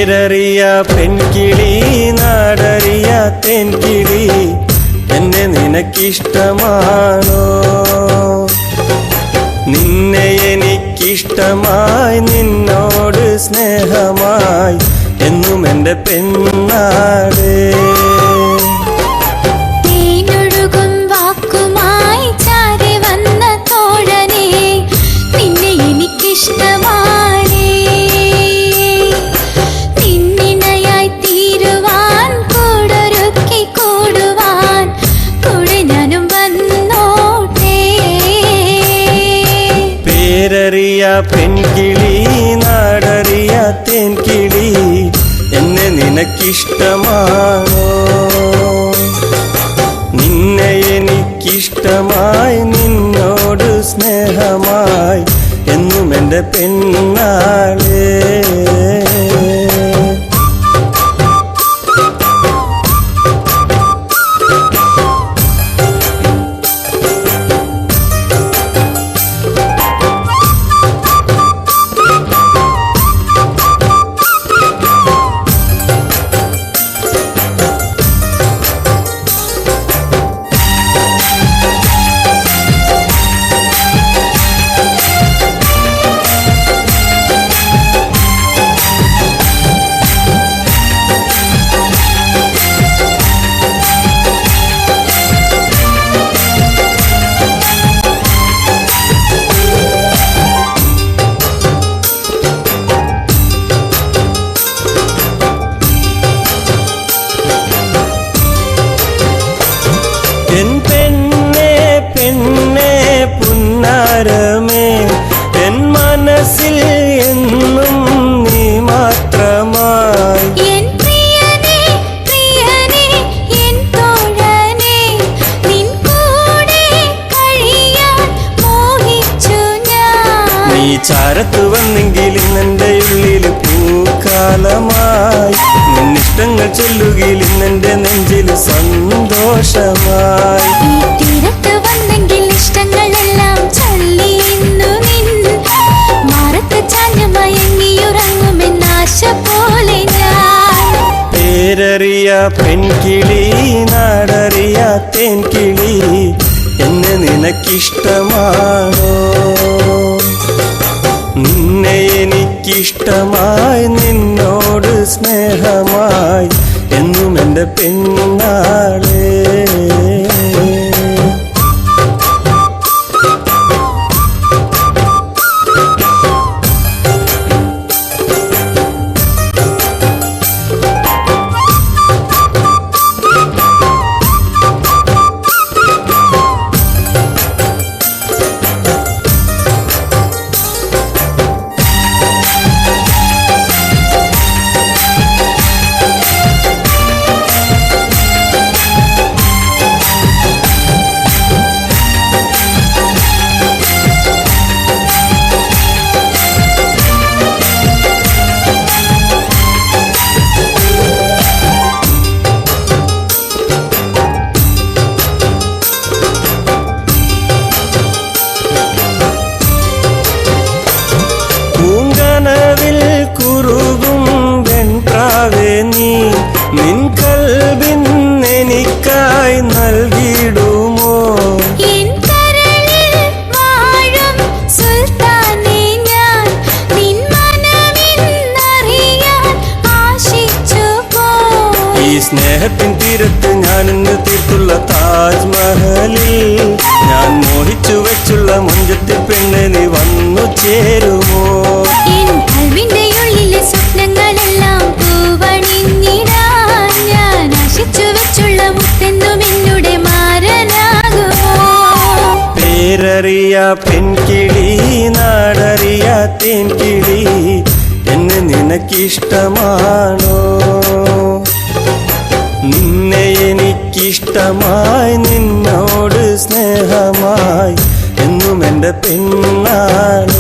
പേരറിയ പെൺകിളി നാടറിയ തേൻകിളി എന്നെ നിനക്കിഷ്ടമാണോ? നിന്നെ എനിക്കിഷ്ടമായി നിന്നോട് സ്നേഹമായി എന്നും എൻ്റെ പെണ്ണാടേ. പേരറിയ പെൺകിളി നാടറിയ തേൻകിളി എന്നെ നിനക്കിഷ്ടമാണോ? നിന്നെ എനിക്കിഷ്ടമായി നിന്നോട് സ്നേഹമായി എന്നും എൻ്റെ പെണ്ണാളേ. എൻ പെണ്ണേ പെണ്ണേ പുന്നാരമേ എൻ മനസ്സിൽ എന്നും നീ മാത്രമായി. എൻ പ്രിയനേ പ്രിയനേ എൻ തോഴനേ നിൻ കൂടെ കഴിയാൻ മോഹിച്ചു ഞാൻ. നീ ചാരത്തു വന്നെങ്കിൽ ഇന്നെൻ്റെ ഉള്ളിൽ പൂക്കാലമായി. നിന്നിഷ്ടങ്ങൾ ചൊല്ലുകിൽ ഇന്നെൻ്റെ നെഞ്ചിൽ സന്തോഷമായി. ഈ തീരത്ത് വന്നെങ്കിൽ ഇഷ്ടങ്ങളെല്ലാം ചൊല്ലി ഇന്നു നിൻ മാറത്ത് ചാഞ്ഞു മയങ്ങിയുറങ്ങുമെന്നാശ പോലെ ഞാൻ. പേരറിയ പെൺകിളി നാടറിയ തേൻകിളി എന്നെ നിനക്കിഷ്ടമാണോ? നിന്നെ എനിക്കിഷ്ടമായി നിന്നോട് സ്നേഹമായി എന്നും എൻ്റെ പെണ്ണാളേ. പൂങ്കനവിൽ കുറുകും വെൺപ്രാവേ നീ നിൻ കൽബിൻ എനിക്കായി നൽകിടുമോ? എൻ കരളിൽ വാഴും സുൽത്താനേ ഞാൻ നിൻ മനമെന്നറിയാൻ ആശിച്ചു പോ. ഈ സ്നേഹത്തിൻ തീരത്ത് ഞാനിന്ന് തീർത്തുള്ള താജ്മഹലിൽ ഞാൻ മോഹിച്ചു വെച്ചുള്ള മുഞ്ചത്തിൽ പെണ്ണ് നീ വന്നു ചേരുമോ? എൻ കൽവിന്റെ ഉള്ളിലെ സ്വപ്നങ്ങളെല്ലാം പൂവണിഞ്ഞിടാൻ ഞാൻ ആശിച്ചു വെച്ചുള്ള മുത്തെന്നും എന്നുടെ മാരനാകുമോ? പേരറിയ പെൺകിളി നാടറിയ തേൻകിളി എന്നെ നിനക്കിഷ്ടമാണോ? നിന്നെ എനിക്കിഷ്ടമായി നിന്നോട് സ്നേഹമായി എന്നും എൻ്റെ പെണ്ണാണ്.